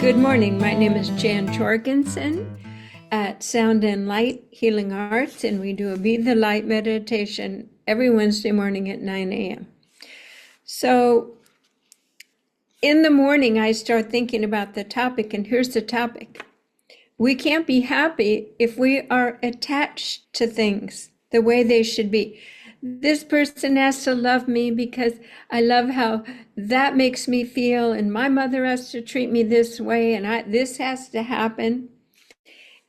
Good morning. My name is Jan Jorgensen at Sound and Light Healing Arts, and we do a Be the Light meditation every Wednesday morning at 9 a.m. So in the morning, I start thinking about the topic, and here's the topic. We can't be happy if we are attached to things the way they should be. This person has to love me because I love how that makes me feel, and my mother has to treat me this way, and this has to happen.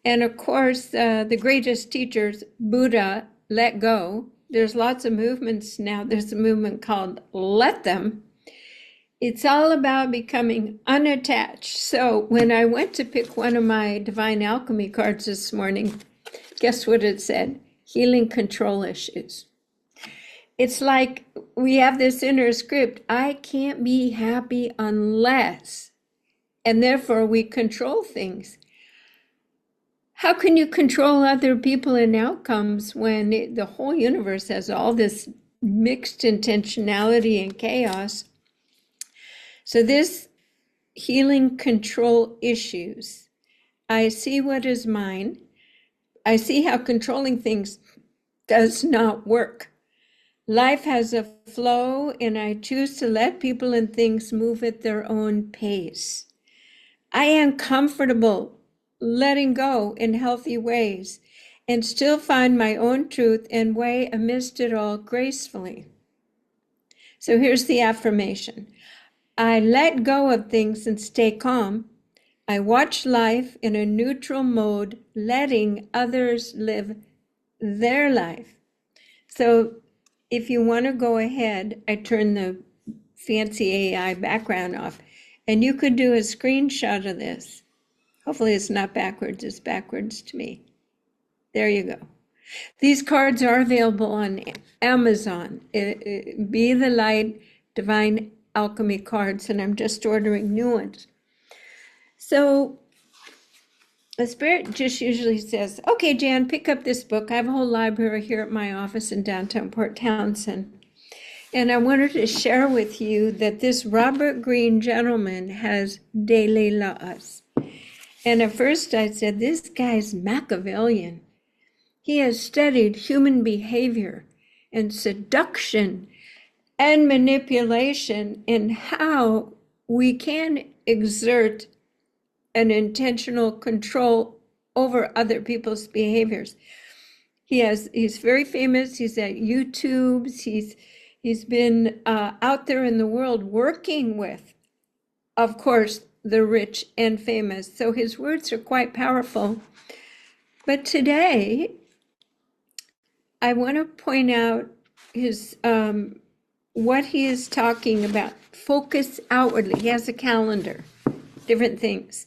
And of course, the greatest teachers, Buddha, let go. There's lots of movements now. There's a movement called Let Them. It's all about becoming unattached. So when I went to pick one of my Divine Alchemy cards this morning, guess what it said? Healing control issues. It's like we have this inner script, I can't be happy unless, and therefore we control things. How can you control other people and outcomes when the whole universe has all this mixed intentionality and chaos? So this healing control issues, I see what is mine. I see how controlling things does not work. Life has a flow, and I choose to let people and things move at their own pace. I am comfortable letting go in healthy ways and still find my own truth and way amidst it all gracefully. So here's the affirmation. I let go of things and stay calm. I watch life in a neutral mode, letting others live their life. So if you want to go ahead, I turn the fancy AI background off, and you could do a screenshot of this. Hopefully it's not backwards, it's backwards to me. There you go. These cards are available on Amazon. Be the Light Divine Alchemy cards, and I'm just ordering new ones. So the Spirit just usually says, okay, Jan, pick up this book. I have a whole library here at my office in downtown Port Townsend. And I wanted to share with you that this Robert Greene gentleman has daily laws. And at first I said, this guy's Machiavellian. He has studied human behavior and seduction and manipulation and how we can exert an intentional control over other people's behaviors. He's very famous. He's at YouTube's. He's been out there in the world working with, of course, the rich and famous. So his words are quite powerful. But today, I want to point out his what he is talking about. Focus outwardly. He has a calendar, different things.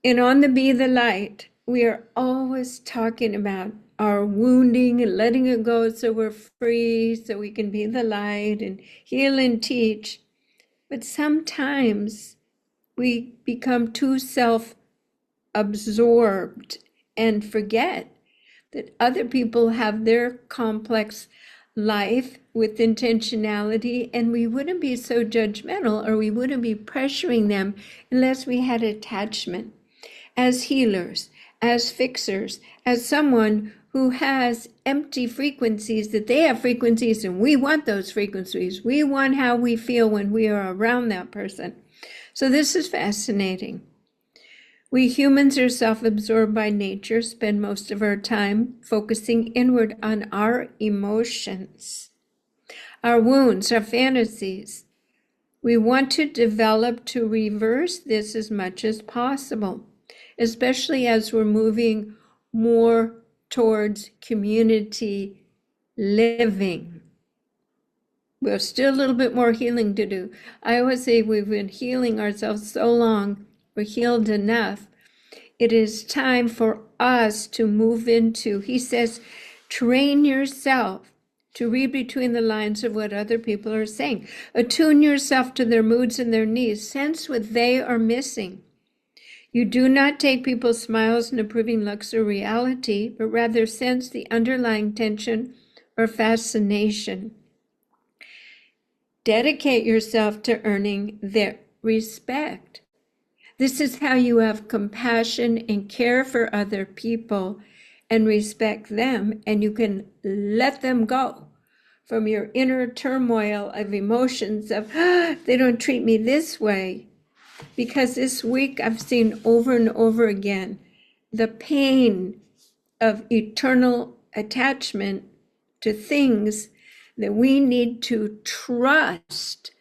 And on the Be the Light, we are always talking about our wounding and letting it go so we're free, so we can be the light and heal and teach. But sometimes we become too self-absorbed and forget that other people have their complex life with intentionality, and we wouldn't be so judgmental or we wouldn't be pressuring them unless we had attachment. As healers, as fixers, as someone who has empty frequencies, that they have frequencies and we want those frequencies. We want how we feel when we are around that person. So this is fascinating. We humans are self-absorbed by nature, spend most of our time focusing inward on our emotions, our wounds, our fantasies. We want to develop to reverse this as much as possible, especially as we're moving more towards community living. We've still a little bit more healing to do. I always say we've been healing ourselves so long, we're healed enough. It is time for us to move into, he says, train yourself to read between the lines of what other people are saying. Attune yourself to their moods and their needs. Sense what they are missing. You do not take people's smiles and approving looks as reality, but rather sense the underlying tension or fascination. Dedicate yourself to earning their respect. This is how you have compassion and care for other people and respect them, and you can let them go from your inner turmoil of emotions of, they don't treat me this way. Because this week I've seen over and over again the pain of eternal attachment to things that we need to trust,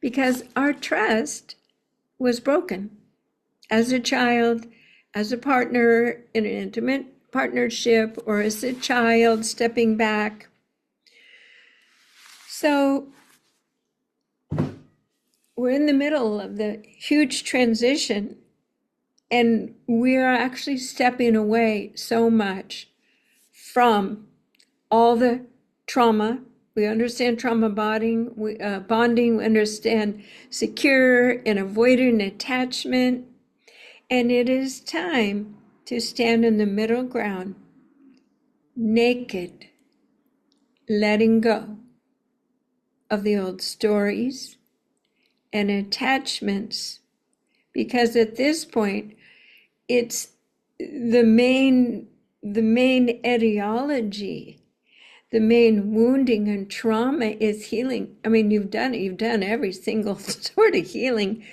because our trust was broken as a child, as a partner in an intimate partnership, or as a child stepping back. So we're in the middle of the huge transition, and we are actually stepping away so much from all the trauma. We understand trauma bonding, we understand secure and avoiding attachment. And it is time to stand in the middle ground, naked, letting go of the old stories and attachments. Because at this point, it's the main etiology, the main wounding and trauma is healing. I mean, you've done every single sort of healing.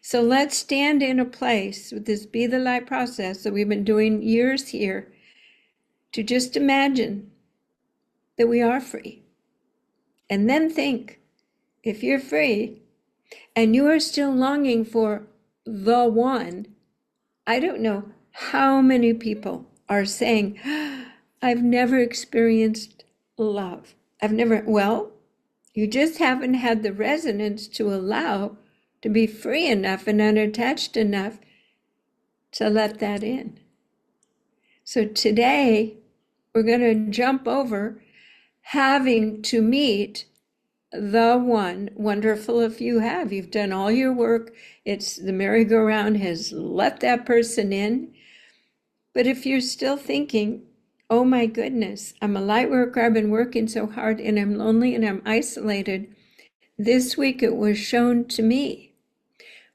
So let's stand in a place with this Be the Light process that we've been doing years here, to just imagine that we are free. And then think, if you're free and you are still longing for the one, I don't know how many people are saying, I've never experienced love. Well, you just haven't had the resonance to allow to be free enough and unattached enough to let that in. So today, we're going to jump over having to meet the one. Wonderful if you have. You've done all your work. It's the merry-go-round has let that person in. But if you're still thinking, oh my goodness, I'm a light worker, I've been working so hard, and I'm lonely and I'm isolated, this week it was shown to me.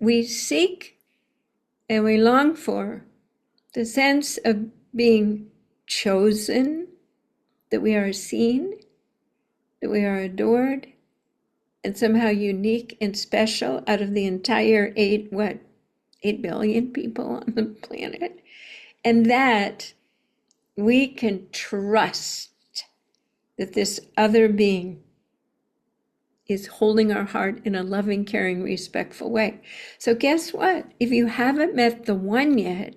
We seek and we long for the sense of being chosen, that we are seen, that we are adored, and somehow unique and special out of the entire 8 billion people on the planet. And that we can trust that this other being is holding our heart in a loving, caring, respectful way. So guess what? If you haven't met the one yet,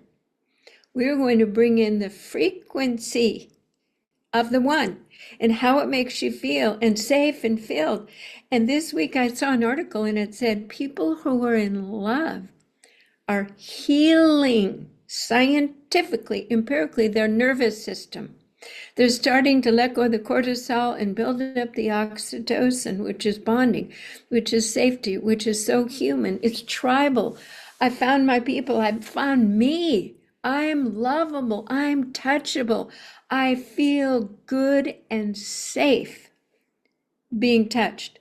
we're going to bring in the frequency of the one and how it makes you feel and safe and filled. And this week I saw an article and it said people who are in love are healing scientifically, empirically, their nervous system. They're starting to let go of the cortisol and build up the oxytocin, which is bonding, which is safety, which is so human. It's tribal. I found my people. I found me. I'm lovable. I'm touchable. I feel good and safe being touched.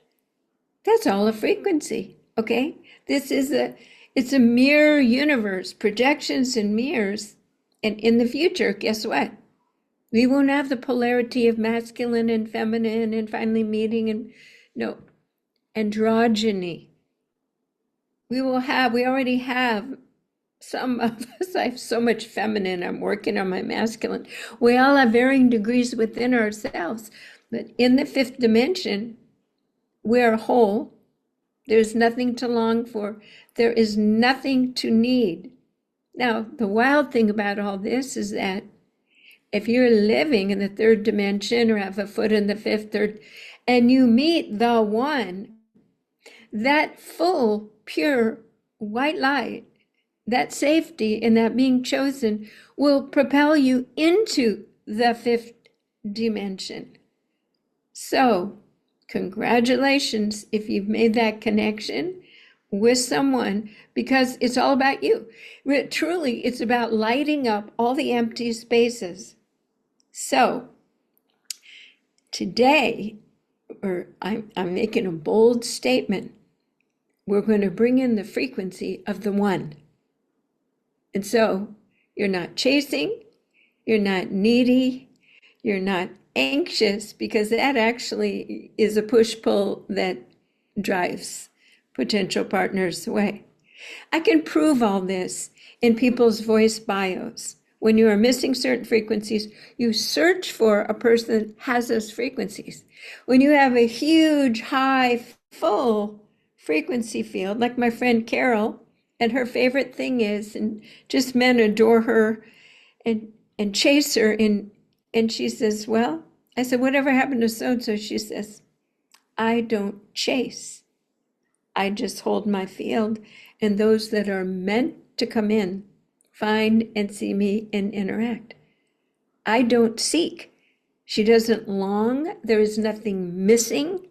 That's all a frequency, okay? It's a mirror universe, projections and mirrors. And in the future, guess what? We won't have the polarity of masculine and feminine and finally meeting androgyny. We already have some of us. I have so much feminine. I'm working on my masculine. We all have varying degrees within ourselves. But in the 5th dimension, we're whole. There's nothing to long for. There is nothing to need. Now, the wild thing about all this is that if you're living in the 3rd dimension or have a foot in the 5th, 3rd, and you meet the one, that full, pure, white light, that safety and that being chosen will propel you into the 5th dimension. So, congratulations if you've made that connection with someone, because it's all about you. Truly, it's about lighting up all the empty spaces. So, today, I'm making a bold statement. We're going to bring in the frequency of the one. And so you're not chasing, you're not needy, you're not anxious, because that actually is a push-pull that drives potential partners away. I can prove all this in people's voice bios. When you are missing certain frequencies, you search for a person that has those frequencies. When you have a huge, high, full frequency field, like my friend Carol, and her favorite thing is, and just men adore her and chase her, and she says, well, I said, whatever happened to so-and-so? She says, I don't chase. I just hold my field, and those that are meant to come in find and see me and interact. I don't seek. She doesn't long. There is nothing missing.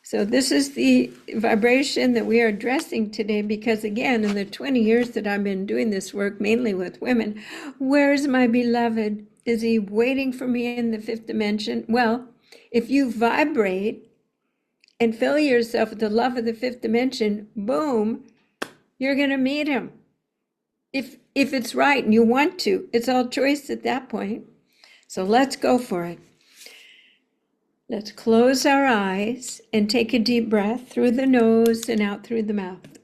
So this is the vibration that we are addressing today, because again, in the 20 years that I've been doing this work, mainly with women, where's my beloved? Is he waiting for me in the fifth dimension? Well, if you vibrate and fill yourself with the love of the fifth dimension, boom, you're going to meet him. If it's right and you want to, it's all choice at that point. So let's go for it. Let's close our eyes and take a deep breath through the nose and out through the mouth.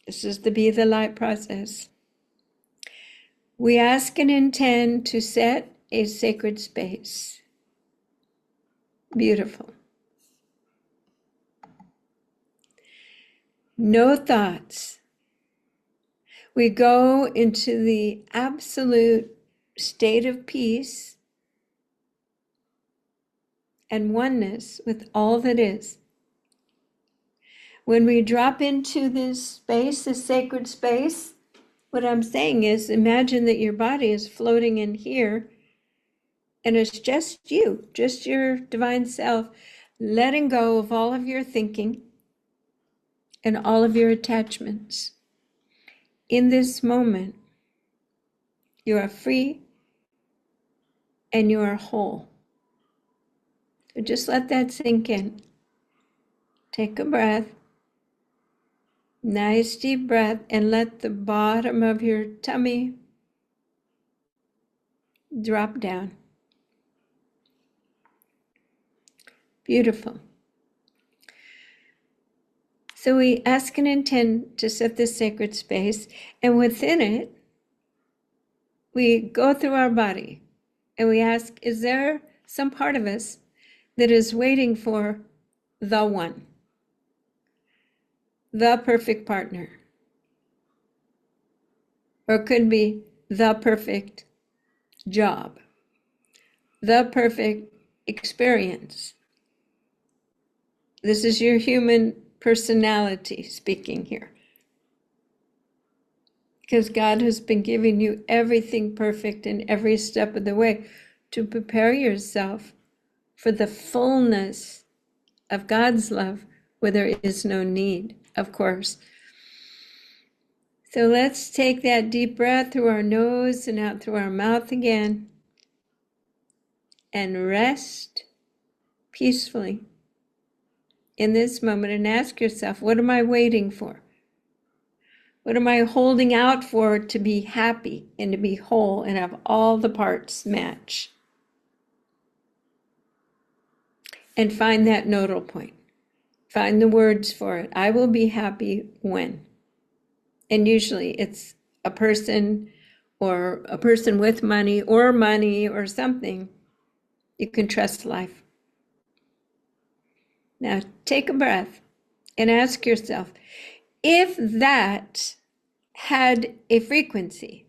This is the Be the Light process. We ask and intend to set a sacred space. Beautiful. No thoughts. We go into the absolute state of peace and oneness with all that is. When we drop into this space, this sacred space, what I'm saying is, imagine that your body is floating in here, and it's just you, just your divine self, letting go of all of your thinking and all of your attachments. In this moment, you are free and you are whole. So just let that sink in. Take a breath. Nice deep breath, and let the bottom of your tummy drop down. Beautiful. So we ask and intend to set this sacred space, and within it, we go through our body and we ask, is there some part of us that is waiting for the one, the perfect partner? Or it could be the perfect job, the perfect experience. This is your human personality speaking here. Because God has been giving you everything perfect in every step of the way to prepare yourself for the fullness of God's love, where there is no need, of course. So let's take that deep breath through our nose and out through our mouth again, and rest peacefully in this moment and ask yourself, what am I waiting for? What am I holding out for to be happy and to be whole and have all the parts match? And find that nodal point. Find the words for it. I will be happy when. And usually it's a person, or a person with money or something. You can trust life. Now take a breath and ask yourself, if that had a frequency,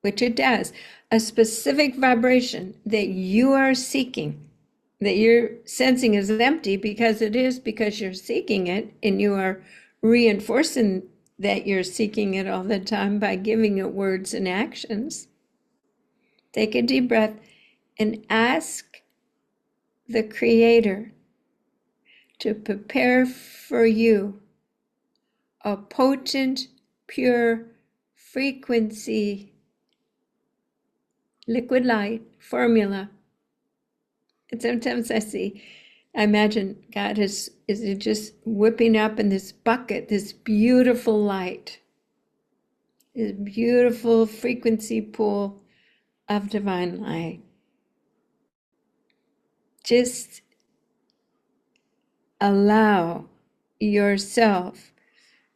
which it does, a specific vibration that you are seeking, that you're sensing is empty because it is, because you're seeking it, and you are reinforcing that you're seeking it all the time by giving it words and actions. Take a deep breath and ask the Creator to prepare for you a potent, pure frequency, liquid light formula. And sometimes I imagine God is just whipping up in this bucket, this beautiful light. this beautiful frequency pool of divine light. Just allow yourself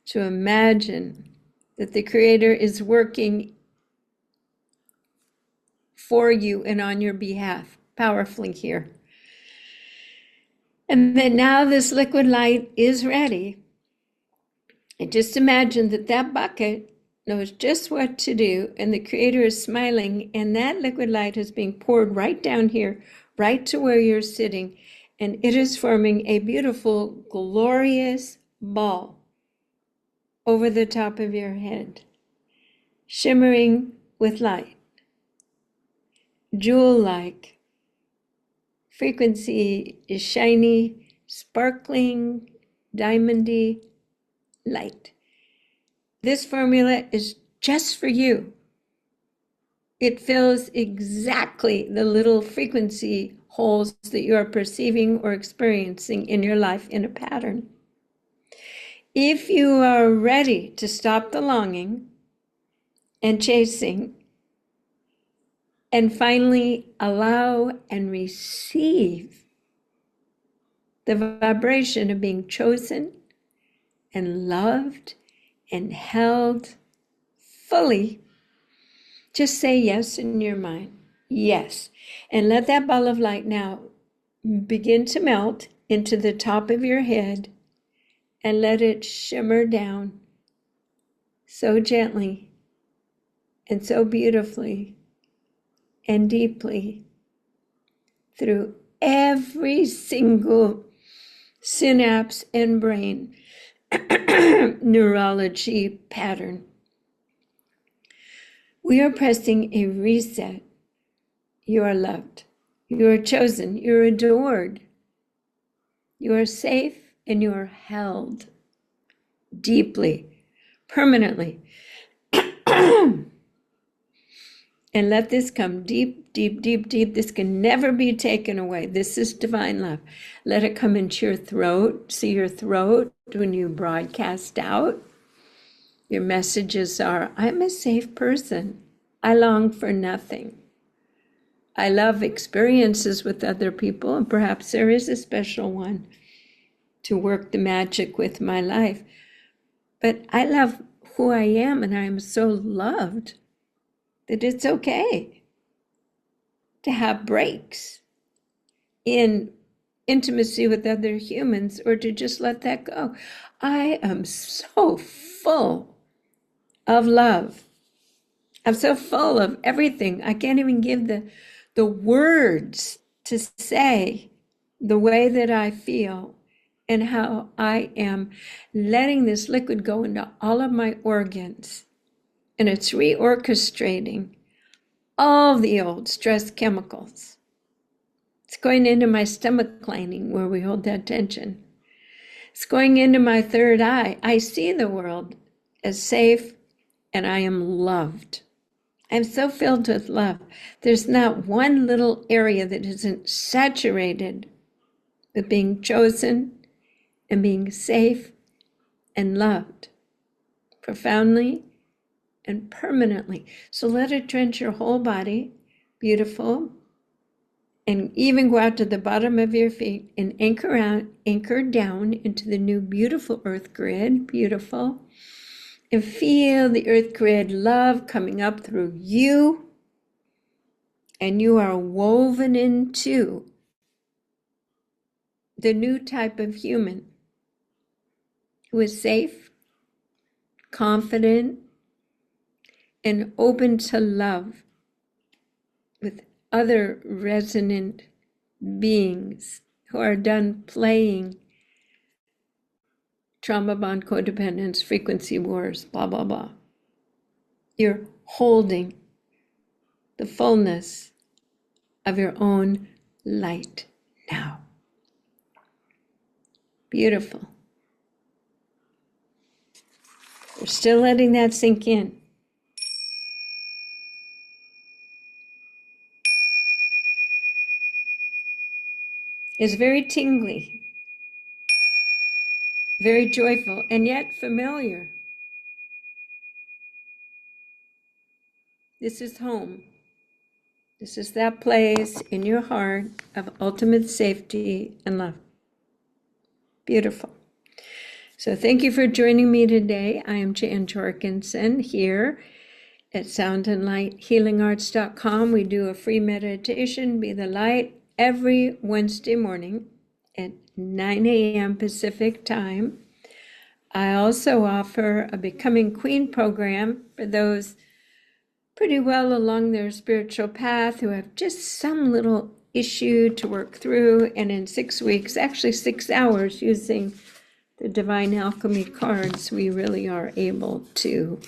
to imagine that the Creator is working for you and on your behalf powerfully here. And that now this liquid light is ready. And just imagine that that bucket knows just what to do, and the Creator is smiling, and that liquid light is being poured right down here, right to where you're sitting, and it is forming a beautiful, glorious ball over the top of your head, shimmering with light, jewel-like. Frequency is shiny, sparkling, diamondy light. This formula is just for you. It fills exactly the little frequency holes that you are perceiving or experiencing in your life in a pattern. If you are ready to stop the longing and chasing, and finally allow and receive the vibration of being chosen and loved and held fully, just say yes in your mind. Yes. And let that ball of light now begin to melt into the top of your head and let it shimmer down so gently and so beautifully and deeply through every single synapse and brain neurology pattern. We are pressing a reset. You are loved. You are chosen. You're adored. You are safe and you are held deeply, permanently. And let this come deep, deep, deep, deep. This can never be taken away. This is divine love. Let it come into your throat. See your throat when you broadcast out. Your messages are, I'm a safe person. I long for nothing. I love experiences with other people, and perhaps there is a special one to work the magic with my life. But I love who I am, and I am so loved that it's okay to have breaks in intimacy with other humans or to just let that go. I am so full of love. I'm so full of everything. I can't even give the words to say the way that I feel and how I am letting this liquid go into all of my organs. And it's reorchestrating all the old stress chemicals. It's going into my stomach lining where we hold that tension. It's going into my third eye. I see the world as safe and I am loved. I'm so filled with love. There's not one little area that isn't saturated with being chosen and being safe and loved profoundly and permanently. So let it drench your whole body, beautiful, and even go out to the bottom of your feet and anchor down into the new beautiful earth grid, beautiful. And feel the earth grid love coming up through you. And you are woven into the new type of human who is safe, confident, and open to love with other resonant beings who are done playing trauma bond codependence, frequency wars, blah, blah, blah. You're holding the fullness of your own light now. Beautiful. We're still letting that sink in. It's very tingly, very joyful, and yet familiar. This is home. This is that place in your heart of ultimate safety and love. Beautiful. So thank you for joining me today. I am Jan Jorgensen here at soundandlighthealingarts.com. We do a free meditation, Be the Light, every Wednesday morning at 9 a.m. Pacific time. I also offer a Becoming Queen program for those pretty well along their spiritual path who have just some little issue to work through. And in 6 weeks, actually 6 hours, using the Divine Alchemy cards, we really are able to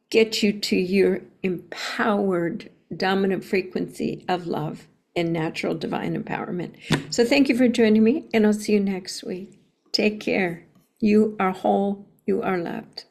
get you to your empowered dominant frequency of love and natural divine empowerment. So thank you for joining me, and I'll see you next week. Take care. You are whole. You are loved.